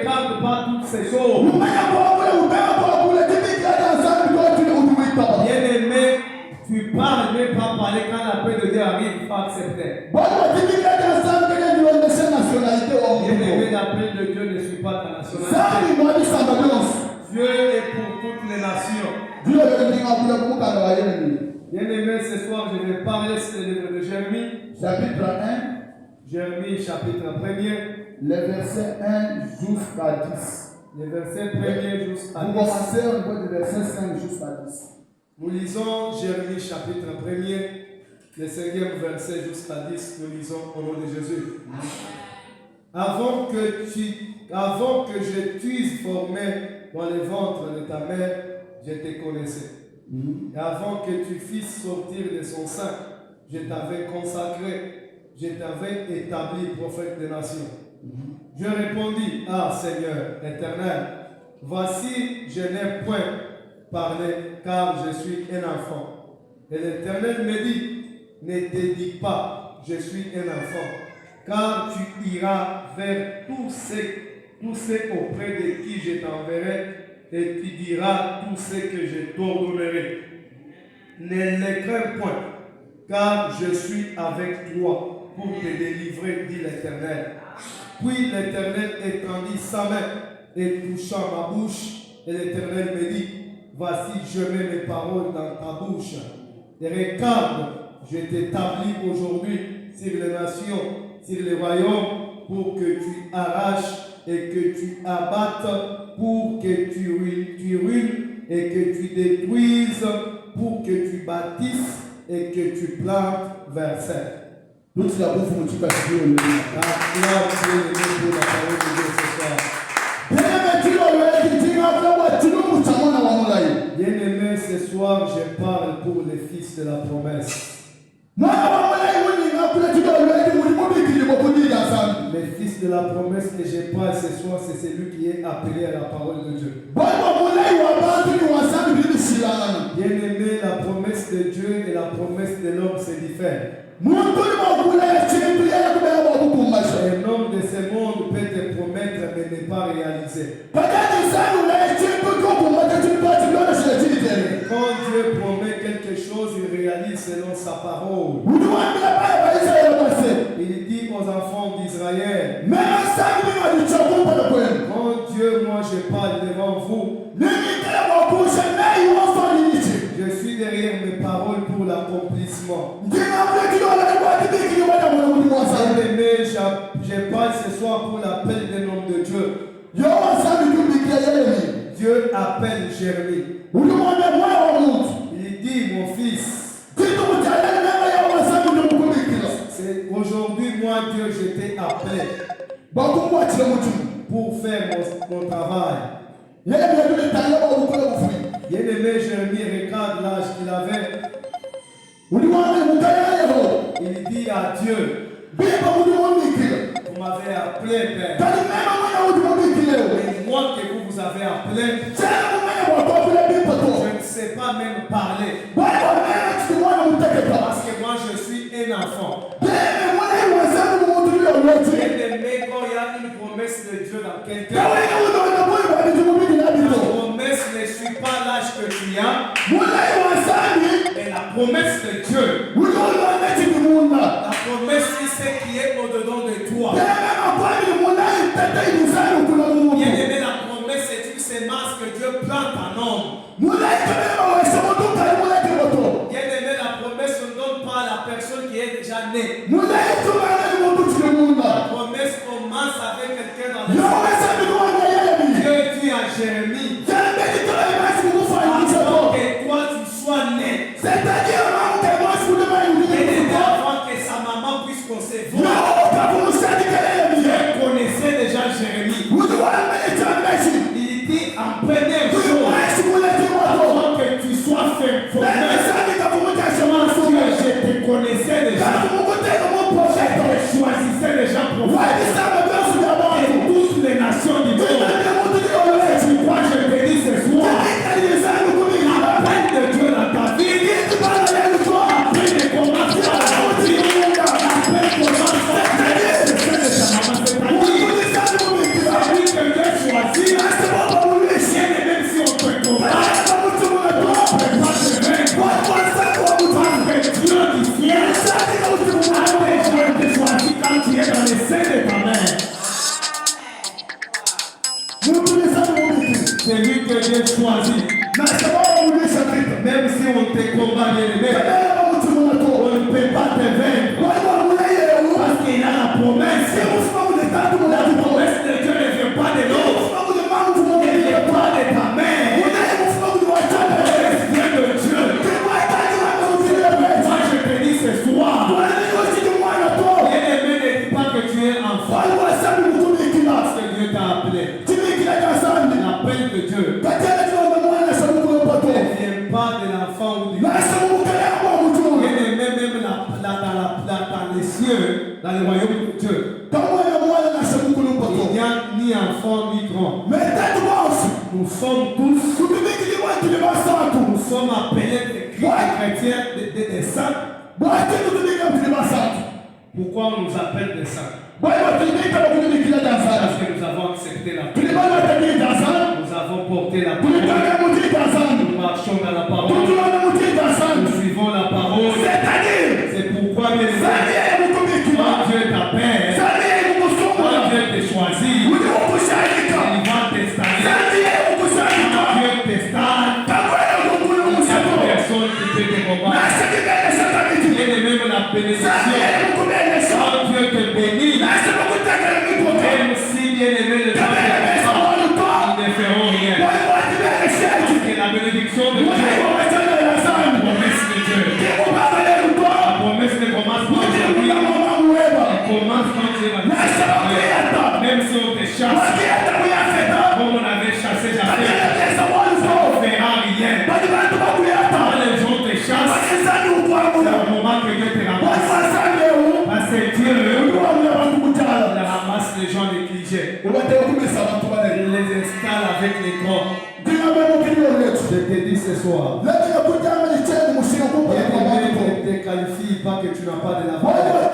regarde pas toutes ces choses. Bien-aimé, tu parles, mais pas parler quand l'appel de Dieu arrive, il faut accepter. Bien-aimé, l'appel de Dieu ne suit pas ta nationalité. Dieu est pour toutes les nations. Bien-aimé, ce soir, je vais parler sur le livre de Jérémie. Chapitre 1. Jérémie, chapitre 1er. Les versets 1 jusqu'à 10. Les versets 1er jusqu'à 10. Vous commencez au niveau du verset 5 jusqu'à 10. Nous lisons Jérémie, chapitre 1er, le 5e verset jusqu'à 10. Nous lisons au nom de Jésus. Avant que je t'eusse formé dans le ventre de ta mère, je te connaissais. Et avant que tu fisses sortir de son sein, je t'avais consacré, je t'avais établi prophète des nations. Je répondis, ah Seigneur éternel, voici, je n'ai point parlé, car je suis un enfant. Et l'Éternel me dit, ne te dis pas, je suis un enfant, car tu iras vers tous ceux auprès de qui je t'enverrai, et tu diras tout ce que je t'ordonnerai. Ne les crains point, car je suis avec toi pour te délivrer, dit l'Éternel. Puis l'Éternel étendit sa main et toucha ma bouche, et l'Éternel me dit, voici, je mets mes paroles dans ta bouche. Et regarde, je t'établis aujourd'hui sur les nations, sur les royaumes, pour que tu arraches et que tu abattes, pour que tu ruines et que tu détruises, pour que tu bâtisses et que tu plantes. Verset. Toute la bouffe, on dit que c'est Dieu. La gloire de Dieu pour la parole de Dieu ce soir. Bien-aimé, ce soir, je parle pour les fils de la promesse. Les fils de la promesse que je parle ce soir, c'est celui qui est appelé à la parole de Dieu. Bien-aimé, la promesse de Dieu et la promesse de l'homme, c'est différent. Un homme de ce monde peut te promettre mais ne pas réaliser. Quand Dieu promet quelque chose, il réalise selon sa parole. Il dit aux enfants d'Israël, quand Dieu, moi je parle devant vous, je suis derrière mes paroles pour l'accomplissement. Bien-aimé, je parle ce soir pour l'appel des noms de Dieu. Dieu appelle Jérémie. Il dit, mon fils, c'est aujourd'hui, moi Dieu, je t'ai appelé pour faire mon travail. Bien-aimé, Jérémie, regarde l'âge qu'il avait. Il dit à Dieu, vous m'avez appelé, Père. Et moi que vous avez appelé, je ne sais pas même parler. Parce que moi je suis un enfant. Bien-aimé, quand il y a une promesse de Dieu dans quelqu'un, la promesse ne suit pas l'âge que tu as. Et la promesse de Dieu, la promesse c'est ce qui est au-dedans de toi. Bien-aimé, la promesse c'est une semence que Dieu plante en homme. Bien-aimé, la promesse ne donne pas à la personne qui est déjà née. La promesse commence avec quelqu'un dans le ciel. Dieu dit à Jérémie, avant que toi tu sois né, avant que sa maman puisse concevoir, Dieu connaissait déjà Jérémie. Il dit en première chose, avant que tu sois fait formé, je te connaissais déjà. Je te choisissais déjà prophète. Et toutes les nations du monde. Tu crois que je te dis ce soir, l'appel de Dieu dans ta vie, l'appel de commencer à la routine, l'appel commence à la vie, c'est ça de ta maman, c'est-à-dire, bien choisi. Même si on te combat, bien-aimé, on ne peut pas te vaincre. Parce qu'il a la promesse. La promesse de Dieu ne vient pas de l'autre. Elle ne vient pas de ta mère. La promesse vient de Dieu. Moi, je te dis ce soir. Bien-aimé, ne dis pas que tu es enfant. Parce que Dieu t'a appelé. L'appel de Dieu ne vient pas de l'enfant ou du bien-aimé, même dans les cieux, dans le royaume de Dieu. Il n'y a ni enfant ni grand. Nous sommes tous, nous sommes appelés des chrétiens, des saints. Pourquoi on nous appelle des saints? Parce que nous avons accepté la parole. Nous avons porté la parole. Nous marchons dans la parole. Nous suivons la parole. C'est pourquoi, mes amis, quand Dieu t'appelle, quand Dieu te choisit, il va t'installer. Quand Dieu t'installe, il n'y a personne qui peut te combattre. Il y a même la bénédiction. Quand Dieu te bénit, même si bien aimé le temps ils ne feront rien. Parce que la bénédiction de Dieu, la promesse de Dieu, la promesse ne commence pas aujourd'hui. Elle commence quand Dieu va te. Même si on te chasse, comme on avait chassé Japheth, ça ne fera rien. Quand les gens te chassent, c'est le moment que Dieu te ramasse. Parce que Dieu ramasse les gens négligés. Il les installe avec les grands. Je te dis ce soir. Ne te qualifie pas que tu n'as pas de la valeur.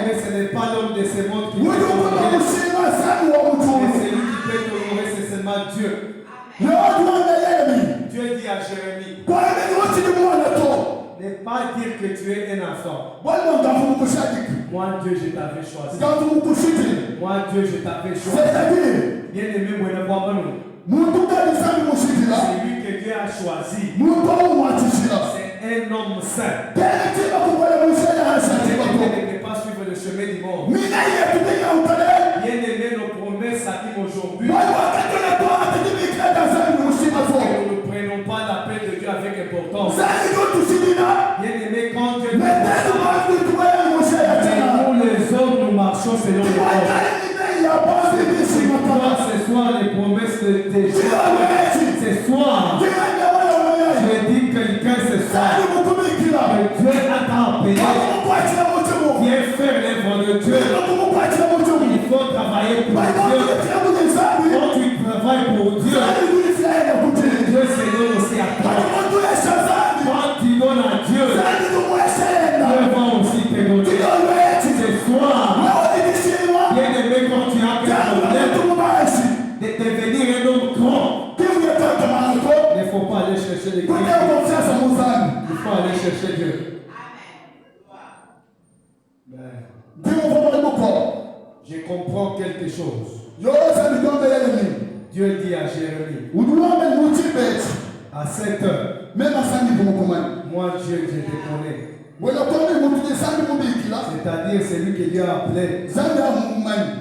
Mais ce n'est pas l'homme de ce monde qui peut t'honorer. Mais celui qui peut t'honorer, c'est seulement Dieu. Dieu dit à Jérémie, ne pas dire que tu es un enfant. Moi, Dieu, je t'avais choisi. Moi, Dieu, je t'avais choisi. Bien aimé, moi, ne vois pas nous. C'est lui que Dieu a choisi. C'est un homme saint. Il ne peut pas suivre le chemin du monde. Bien aimé, nos promesses s'animent aujourd'hui. Nous ne prenons pas l'appel de Dieu avec importance. Bien aimé, quand Dieu nous les hommes, nous marchons selon les ordres. Ce soir, les promesses de Dieu. Ce soir, je dis quelqu'un ce soir. Que Dieu a appelé. Viens faire l'œuvre de Dieu. Il faut travailler pour Dieu. Quand tu travailles pour Dieu, Dieu se donne aussi à toi. Quand tu donnes à Dieu, Dieu va aussi te donner. Ce soir, bien aimé, quand tu as un problème de devenir un homme grand, il ne faut pas aller chercher les Christ. Il faut aller chercher Dieu. Je comprends quelque chose. Dieu dit à Jérémie, à 7 heures, moi Dieu, je te connais. C'est-à-dire celui que Dieu a appelé,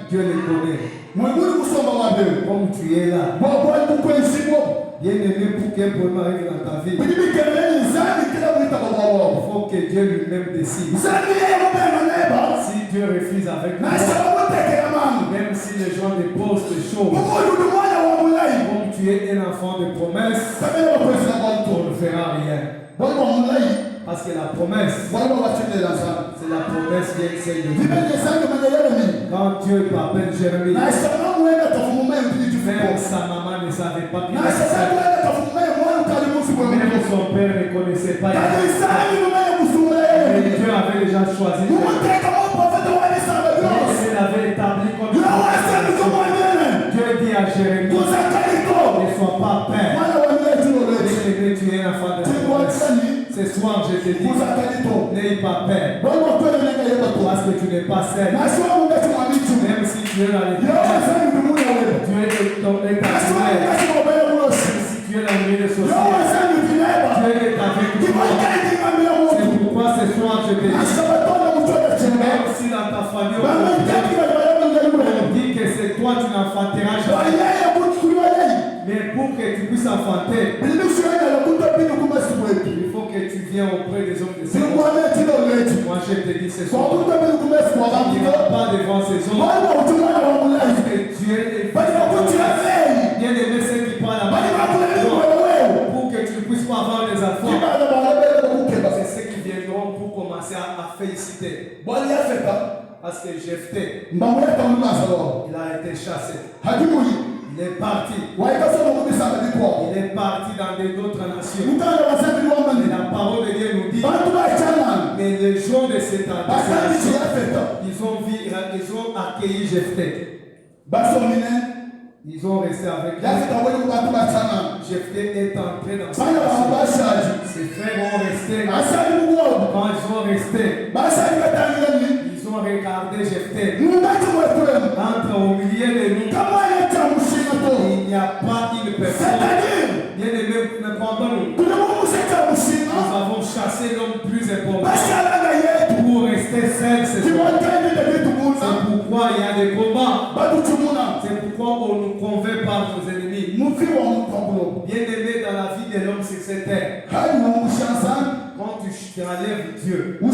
Dieu le connaît. Comme tu es là, bien aimé, pour qu'un problème arrive dans ta vie, il faut que Dieu lui-même décide. Si Dieu refuse avec toi, même si les gens déposent des choses, comme tu es un enfant de promesse, on ne fera rien. Parce que la promesse, c'est la promesse qui est celle de Dieu. Quand Dieu t'appelle Jérémie, même sa maman ne savait pas qu'il était seul. Même son père ne connaissait pas. Mais Dieu avait déjà choisi. Il avait établi comme Dieu dit à Jérémie, ne sois pas père. Tu es un enfant de promesse. Ce soir, je te dis, n'aie pas peur. Parce que tu n'es pas seul. Même si tu es dans les Dieu est ta toi, tu n'enfanteras jamais. Mais pour que tu puisses enfanter, il faut que tu viennes auprès des hommes de ce monde. Moi, je te dis ce soir, tu n'iras pas devant ces hommes. Parce que Dieu est bien-aimé, ceux qui parlent à moi. Pour que tu ne puisses pas avoir des enfants. C'est ceux qui viendront pour commencer à féliciter. Parce que Jephthé, il a été chassé. Il est parti. Il est parti dans d'autres nations. Et la parole de Dieu nous dit, mais les gens de cette nation, ils ont accueilli Jephthé. Ils ont resté avec lui. Jephthé est entré dans cette nation. Ses frères ont resté. Quand ils sont restés, ils ont regardé Jephthé. Entre au milieu de nous, il n'y a pas une personne. Bien-aimé, pendant nous, nous avons chassé l'homme plus important pour rester seul. C'est pourquoi il y a des combats. C'est pourquoi on nous convainc par nos ennemis. Bien-aimé, dans la vie de l'homme sur cette terre, quand tu enlèves Dieu, tu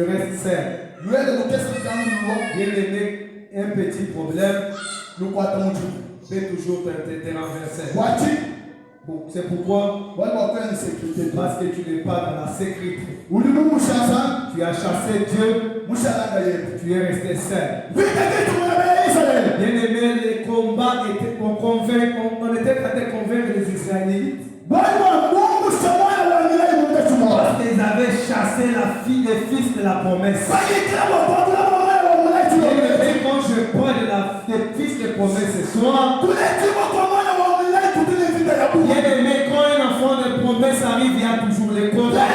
restes seul. Bien-aimé, un petit problème peut toujours te renverser. Bon, c'est pourquoi, parce que tu n'es pas dans la sécurité. Tu as chassé Dieu, tu es resté seul. Bien-aimé, les combats étaient, on était en train de convaincre les Israélites. Parce qu'ils avaient chassé les fils de la promesse. Bien-aimé, quand je parle des fils de promesse ce soir, bien-aimé, quand un enfant de promesse arrive, il y a toujours les combats.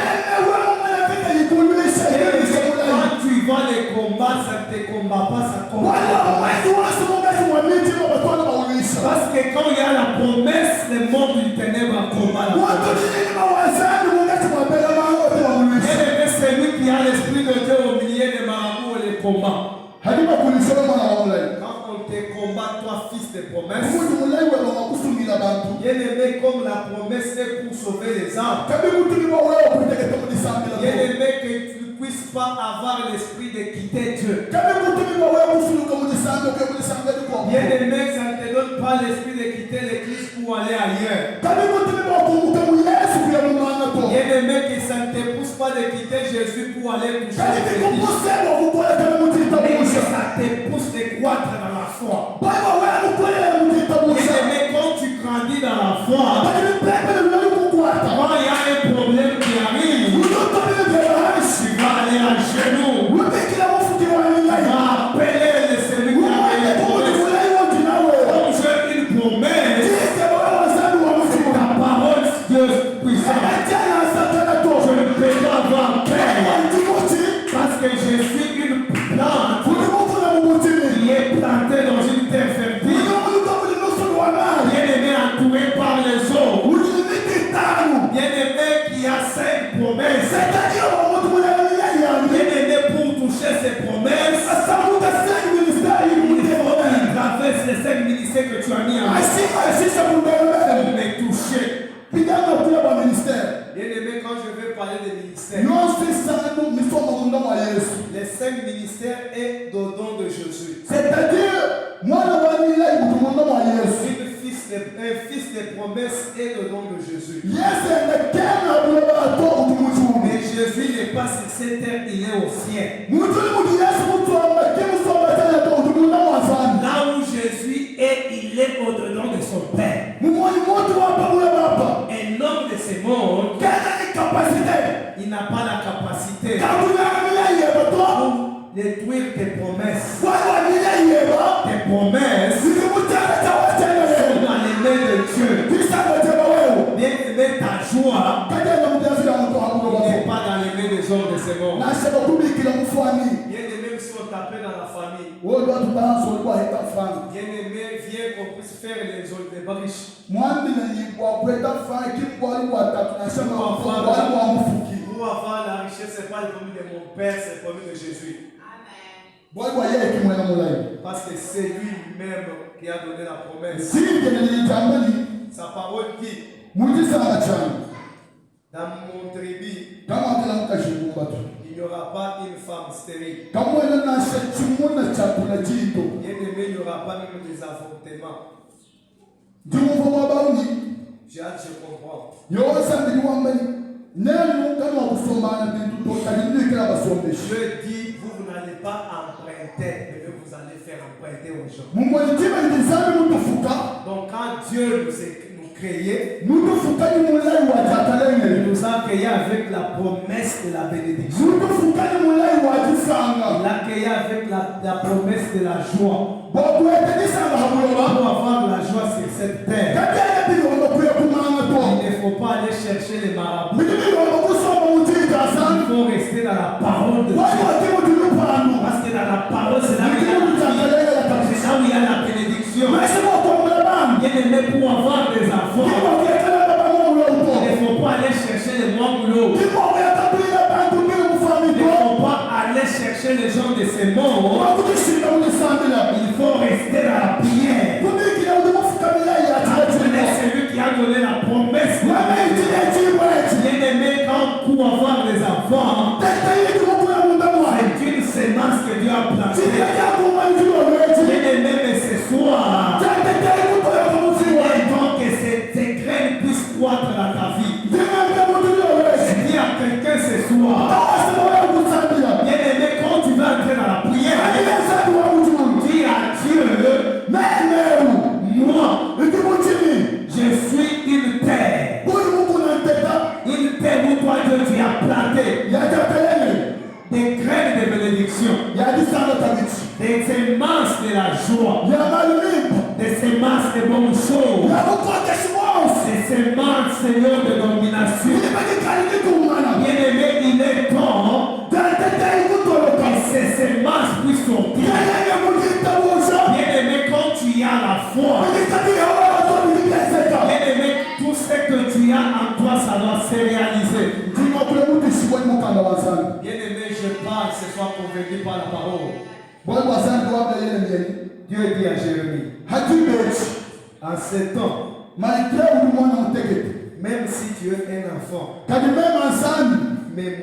Quand tu vois les combats, ça ne te combat pas, ça combat. Parce que quand il y a la promesse, le monde du ténèbre combat la promesse. Bien-aimé, c'est lui qui a l'esprit de Dieu au milieu des marabouts et les combats. Quand on te combat, toi, fils de promesse, bien-aimé, comme la promesse est pour sauver les âmes, bien-aimé, que tu ne puisses pas avoir l'esprit de quitter Dieu. Bien-aimé, ça ne te donne pas l'esprit de quitter l'église pour aller ailleurs. Bien-aimé, que ça ne te pousse pas de quitter Jésus pour aller toucher l'église. Mais que ça te pousse de croître dans la foi. Bien-aimé, quand tu grandis dans la foi, quand il y a un problème qui arrive, tu vas aller à genoux. Tu vas appeler le Seigneur qui a une promesse. Comme j'ai une promesse, ta parole de puissance. Je ne peux pas avoir peur. Parce que je suis une plante qui est plantée dans une terre fertile. Bien-aimé, entouré par les eaux. Bien-aimé, qui a 5 promesses. Bien-aimé, pour toucher ces promesses, il traverse les 5 ministères que tu as mis en place pour me toucher. Bien-aimé, quand je vais parler des ministères, les 5 ministères est au don de Jésus. C'est-à-dire, Un fils de promesse est le don de Jésus. Mais Jésus n'est pas sur cette terre, il est au ciel. Là où Jésus est, il est au-dedans de son Père. Un homme de ce monde, il n'a pas la capacité pour détruire tes promesses. Tes promesses sont dans les mains de Dieu. Bien-aimé, ta joie n'est pas dans les mains des hommes de ce monde. Bien-aimé, si on t'appelle dans la famille, bien-aimé, viens qu'on puisse faire les autres riches. Pour avoir la richesse, ce n'est pas le promis de mon Père, c'est le promis de Jésus. Parce que c'est lui-même qui a donné la promesse. Sa parole dit, dans mon tribu, il n'y aura pas une femme stérile. Bien-aimé, il n'y aura pas même des avortements. J'ai hâte, je comprends. Dieu dit, vous n'allez pas emprunter, mais vous allez faire emprunter aux gens. Donc quand Dieu nous créé, il nous a créé avec la promesse de la bénédiction. Il a créé avec la promesse de la joie. Pour avoir la joie sur cette terre, il ne faut pas aller chercher les marabouts. Il faut rester dans la parole de Dieu. Parce que dans la parole, c'est là où il y a la bénédiction. Bien-aimé, pour avoir des enfants, il ne faut pas aller chercher les bons boulots. Il ne faut pas aller chercher les gens de ces mondes. Il faut rester dans la prière. C'est lui qui a donné la promesse. Bien-aimé, quand pour avoir des enfants, c'est une sémence que Dieu a plantée. Bien-aimé, mais ce soir, que ces graines puissent croître dans ta vie. Je dis à quelqu'un ce soir, bien-aimé, quand tu vas entrer dans la prière, dis à Dieu, moi, je suis une terre. Une terre où toi, Dieu, tu as planté des graines de bénédiction, des semences de la joie, des semences de bonnes choses, des semences, Seigneur, de domination. Bien-aimé, il est temps que ces semences puissent sortir. Bien-aimé, quand tu as la foi, bien-aimé, tout ce que tu as en toi, ça doit se réaliser. Bien-aimé, je parle ce soir convaincu par la parole. Dieu dit à Jérémie, en ce temps, même si tu es un enfant, même